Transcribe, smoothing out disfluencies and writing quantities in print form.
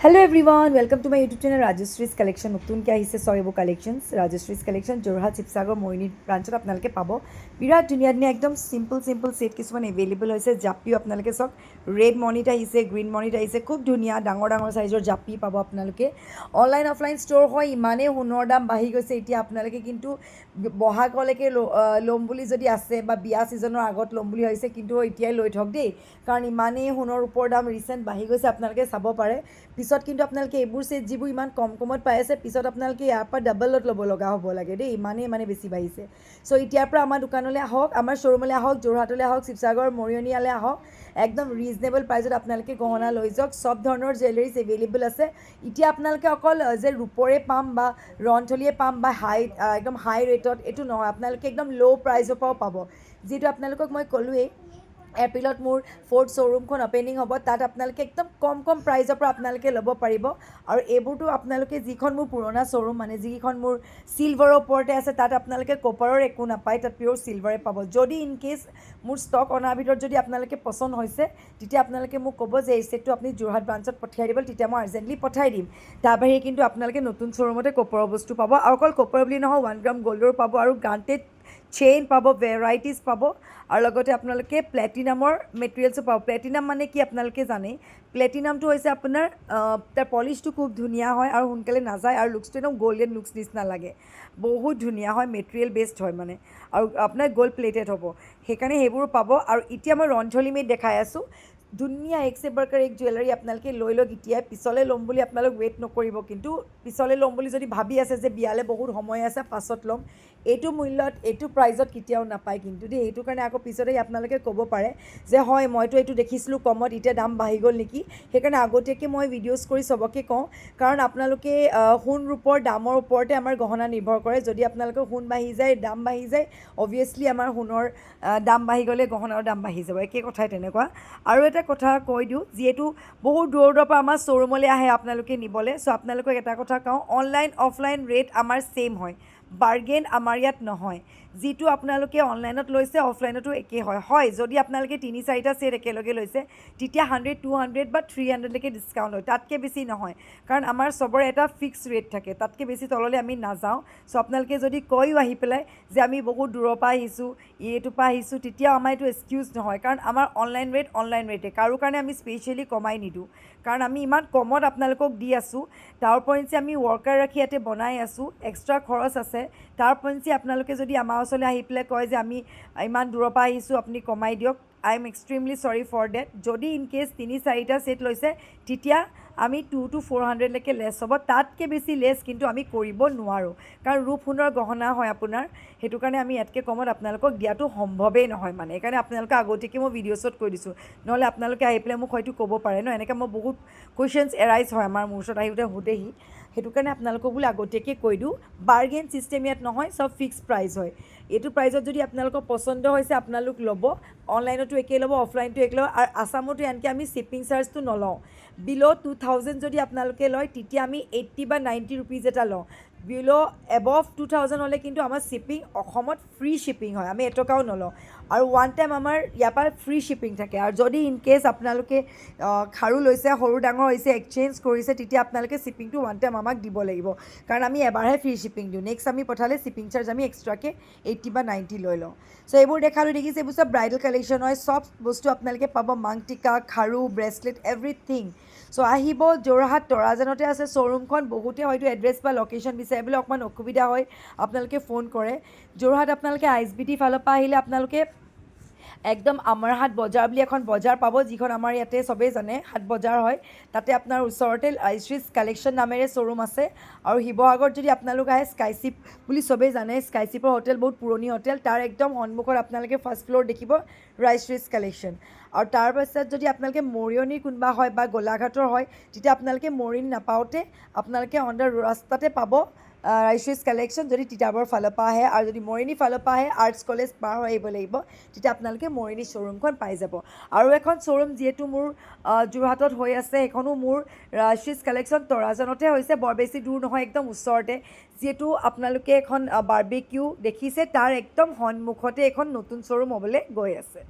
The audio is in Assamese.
hello everyone welcome to my YouTube channel Rajshree's collection नतुनকৈ আহিছে সৰিবোৰ কালেকশ্যনছ ৰাজশ্ৰীজ কালেকশ্যন যোৰহাট শিৱসাগৰ মৰিনী ব্ৰাঞ্চত আপোনালোকে পাব বিৰাট ধুনীয়া ধুনীয়া একদম সিম্পল সেট কিছুমান এভেইলেবল হৈছে জাপিও আপোনালোকে চাওক ৰেড মনিত আহিছে গ্ৰীণ মনিত আহিছে খুব ধুনীয়া ডাঙৰ সাইজৰ জাপি পাব আপোনালোকে অনলাইন অফলাইন ষ্ট'ৰ হয় ইমানেই সোণৰ দাম বাঢ়ি গৈছে এতিয়া আপোনালোকে কিন্তু বহাগলৈকে ল'ম বুলি যদি আছে বা বিয়া ছিজনৰ আগত ল'ম বুলি ভাবিছে কিন্তু এতিয়াই লৈ থওক দেই কাৰণ ইমানেই সোণৰ ওপৰ দাম ৰিচেণ্ট বাঢ়ি গৈছে আপোনালোকে চাব পাৰে পিছত কিন্তু আপোনালোকে এইবোৰ সেট যিবোৰ ইমান কমত পাই আছে পিছত আপোনালোকে ইয়াৰ পৰা ডাবলত ল'ব লগা হ'ব লাগে দেই ইমানেই বেছি বাঢ়িছে চ' এতিয়াৰ পৰা আমাৰ দোকানলৈ আহক আমাৰ শ্ব'ৰুমলৈ আহক যোৰহাটলৈ আহক শিৱসাগৰ মৰিয়নিয়ালৈ আহক একদম ৰিজনেবল প্ৰাইজত আপোনালোকে গহনা লৈ যাওক চব ধৰণৰ জুৱেলাৰিজ এভেইলেবল আছে এতিয়া আপোনালোকে অকল যে ৰূপৰে পাম বা ৰনথলীয়ে পাম বা একদম হাই ৰেটত এইটো নহয় আপোনালোকে একদম ল' প্ৰাইজৰ পৰাও পাব যিটো আপোনালোকক মই ক'লোৱেই এপ্ৰিলত মোৰ 4th শ্ব'ৰুমখন অপেনিং হ'ব তাত আপোনালোকে একদম কম প্ৰাইজৰ পৰা আপোনালোকে ল'ব পাৰিব আৰু এইবোৰতো আপোনালোকে যিখন মোৰ পুৰণা শ্ব'ৰুম মানে যিখন মোৰ চিলভাৰৰ ওপৰতে আছে তাত আপোনালোকে কপাৰৰ একো নাপায় তাত পিয়'ৰ চিলভাৰে পাব যদি ইন কেছ মোৰ ষ্টক অনাৰ ভিতৰত যদি আপোনালোকে পচন্দ হৈছে তেতিয়া আপোনালোকে মোক ক'ব যে এই ছেটটো আপুনি যোৰহাট ব্ৰাঞ্চত পঠিয়াই দিব তেতিয়া মই আৰ্জেণ্টলি পঠাই দিম তাৰ বাহিৰে কিন্তু আপোনালোকে নতুন শ্ব'ৰুমতে কপাৰৰ বস্তু পাব আৰু অকল কপাৰ বুলি নহয় 1 গ্ৰাম গ'ল্ডৰ পাব আৰু গ্ৰাণ্টেড চেইন পাব ভেৰাইটিজ পাব আৰু লগতে আপোনালোকে প্লেটিনামৰ মেটেৰিয়েলছো পাব প্লেটিনাম মানে কি আপোনালোকে জানে প্লেটিনামটো হৈছে আপোনাৰ তাৰ পলিচটো খুব ধুনীয়া হয় আৰু সোনকালে নাযায় আৰু লুকছটো একদম গ'ল্ডেন লুকছ নিচিনা লাগে বহুত ধুনীয়া হয় মেটেৰিয়েল বেছড হয় মানে আৰু আপোনাৰ গ'ল্ড প্লেটেড হ'ব সেইকাৰণে সেইবোৰ পাব আৰু এতিয়া মই ৰনথলী মেড দেখাই আছোঁ ধুনীয়া এক সে বৰকাৰ এক জুৱেলাৰী আপোনালোকে লৈ লওক এতিয়াই পিছলৈ ল'ম বুলি আপোনালোক ৱেইট নকৰিব কিন্তু পিছলৈ ল'ম বুলি যদি ভাবি আছে যে বিয়ালৈ বহুত সময় আছে পাছত ল'ম এইটো মূল্যত এইটো প্ৰাইজত কেতিয়াও নাপায় কিন্তু দেই সেইটো কাৰণে আকৌ পিছতে আপোনালোকে ক'ব পাৰে যে হয় মইতো এইটো দেখিছিলোঁ কমত এতিয়া দাম বাঢ়ি গ'ল নেকি সেইকাৰণে আগতীয়াকৈ মই ভিডিঅ'জ কৰি চবকে কওঁ কাৰণ আপোনালোকে সোণ ৰূপৰ দামৰ ওপৰতে আমাৰ গহনা নিৰ্ভৰ কৰে যদি আপোনালোকৰ সোণ বাঢ়ি যায় দাম বাঢ়ি যায় অভিয়াছলি আমাৰ সোণৰ দাম বাঢ়ি গ'লে গহনাৰ দাম বাঢ়ি যাব একে কথাই তেনেকুৱা আৰু এটা কথা কৈ দিওঁ যিহেতু বহুত দূৰৰ পৰা আমাৰ শ্ব'ৰুমলৈ আহে আপোনালোকে নিবলৈ চ' আপোনালোকক এটা কথা কওঁ অনলাইন অফলাইন ৰেট আমাৰ ছেইম হয় বাৰ্গেন আমাৰ ইয়াত নহয় যিটো আপোনালোকে অনলাইনত লৈছে অফলাইনতো একেই হয় যদি আপোনালোকে 3-4টা ছেট একেলগে লৈছে তেতিয়া 100 200 বা 300লৈকে ডিছকাউণ্ট হয় তাতকৈ বেছি নহয় কাৰণ আমাৰ চবৰে এটা ফিক্স ৰেট থাকে তাতকৈ বেছি তললৈ আমি নাযাওঁ চ' আপোনালোকে যদি কয়ো আহি পেলাই যে আমি বহুত দূৰৰ পৰা আহিছোঁ এইটোৰ পৰা আহিছোঁ তেতিয়া আমাৰ এইটো এক্সকিউজ নহয় কাৰণ আমাৰ অনলাইন ৰেটে কাৰো কাৰণে আমি স্পেচিয়েলি কমাই নিদিওঁ কাৰণ আমি ইমান কমত আপোনালোকক দি আছোঁ তাৰ উপৰিঞ্চি আমি ৱৰ্কাৰ ৰাখি ইয়াতে বনাই আছোঁ এক্সট্ৰা খৰচ আছে তাৰ উপৰিঞ্চি আপোনালোকে যদি আমাৰ ওচৰলৈ আহি পেলাই কয় যে আমি ইমান দূৰৰ পৰা আহিছোঁ আপুনি কমাই দিয়ক I am extremely sorry for that যদি ইন কেছ 3-4টা ছেট লৈছে তেতিয়া আমি 200 to 400লৈকে লেছ হ'ব তাতকৈ বেছি লেছ কিন্তু আমি কৰিব নোৱাৰোঁ কাৰণ ৰূপ সোণৰ গহনা হয় আপোনাৰ সেইটো কাৰণে আমি ইয়াতকৈ কমত আপোনালোকক দিয়াটো সম্ভৱেই নহয় মানে সেইকাৰণে আপোনালোকে আগতীয়াকৈ মই ভিডিঅ'ছত কৈ দিছোঁ নহ'লে আপোনালোকে আহি পেলাই মোক হয়তো ক'ব পাৰে ন এনেকৈ মই বহুত কুৱেশ্যনছ এৰাইজ হয় আমাৰ মোৰ ওচৰত আহি সোধেহি সেইটো কাৰণে আপোনালোকক বোলে আগতীয়াকৈ কৈ দিওঁ বাৰ্গেন ছিষ্টেম ইয়াত নহয় চব ফিক্স প্ৰাইচ হয় এইটো প্ৰাইজত যদি আপোনালোকৰ পচন্দ হৈছে আপোনালোক ল'ব অনলাইনতো একেই ল'ব অফলাইনতো একেই ল'ব আৰু আছামতো আনকি আমি শ্বিপিং চাৰ্জটো নলওঁ বিল' 2000 যদি আপোনালোকে লয় তেতিয়া আমি 80 বা 90 ৰুপিজ এটা লওঁ বিল' এবভ 2000 হ'লে কিন্তু আমাৰ শ্বিপিং অসমত ফ্ৰী শ্বিপিং হয় আমি এটকাও নলওঁ আৰু ওৱান টাইম আমাৰ ইয়াৰ পৰা ফ্ৰী শ্বিপিং থাকে আৰু যদি ইন কেছ আপোনালোকে খাৰু লৈছে সৰু ডাঙৰ হৈছে এক্সচেঞ্জ কৰিছে তেতিয়া আপোনালোকে শ্বিপিংটো ওৱান টাইম আমাক দিব লাগিব কাৰণ আমি এবাৰহে ফ্ৰী শ্বিপিং দিওঁ নেক্সট আমি পঠালে শ্বিপিং চাৰ্জ আমি এক্সট্ৰাকৈ 80 বা 90 লৈ লওঁ চ' এইবোৰ দেখালোঁ দেখিছে এইবোৰ চব ব্ৰাইডেল কালেকশ্যন হয় চব বস্তু আপোনালোকে পাব মাংটিকা খাৰু ব্ৰেচলেট এভৰিথিং চ' আহিব যোৰহাট তৰাজানতে আছে শ্ব'ৰুমখন বহুতে হয়তো এড্ৰেছ বা লোকেশ্যন বিচাৰিবলৈ অকণমান অসুবিধা হয় আপোনালোকে ফোন কৰে যোৰহাট আপোনালোকে ISBT ফালৰ পৰা আহিলে আপোনালোকে একদম আমাৰ হাট বজাৰ বুলি এখন বজাৰ পাব যিখন আমাৰ ইয়াতে চবেই জানে হাট বজাৰ হয় তাতে আপোনাৰ ওচৰতে ৰাজশ্ৰীজ কালেকশ্যন নামেৰে শ্ব'ৰুম আছে আৰু শিৱসাগৰত যদি আপোনালোক আহে স্কাইশ্বিপ বুলি চবেই জানে স্কাইশ্বিপৰ হোটেল বহুত পুৰণি হোটেল তাৰ একদম সন্মুখত আপোনালোকে ফাৰ্ষ্ট ফ্ল'ৰ দেখিব ৰাজশ্ৰীজ কালেকশ্যন আৰু তাৰ পাছত যদি আপোনালোকে মৰিয়নিৰ কোনোবা হয় বা গোলাঘাটৰ হয় তেতিয়া আপোনালোকে মৰিয়নি নাপাওঁতে আপোনালোকে অন দ্য ৰাস্তাতে পাব ৰাজশ্ৰীজ কালেকশ্যন যদি তিতাবৰ ফালৰ পৰা আহে আৰু যদি মৰিয়নি ফালৰ পৰা আহে আৰ্টছ কলেজ পাৰ হৈ আহিব লাগিব তেতিয়া আপোনালোকে মৰিয়নি শ্ব'ৰুমখন পাই যাব আৰু এখন শ্ব'ৰুম যিহেতু মোৰ যোৰহাটত হৈ আছে সেইখনো মোৰ ৰাজশ্ৰীজ কালেকশ্যন তৰাজানতে হৈছে বৰ বেছি দূৰ নহয় একদম ওচৰতে যিহেতু আপোনালোকে এখন বাৰ্বিকিউ দেখিছে তাৰ একদম সন্মুখতে এখন নতুন শ্ব'ৰুম হ'বলৈ গৈ আছে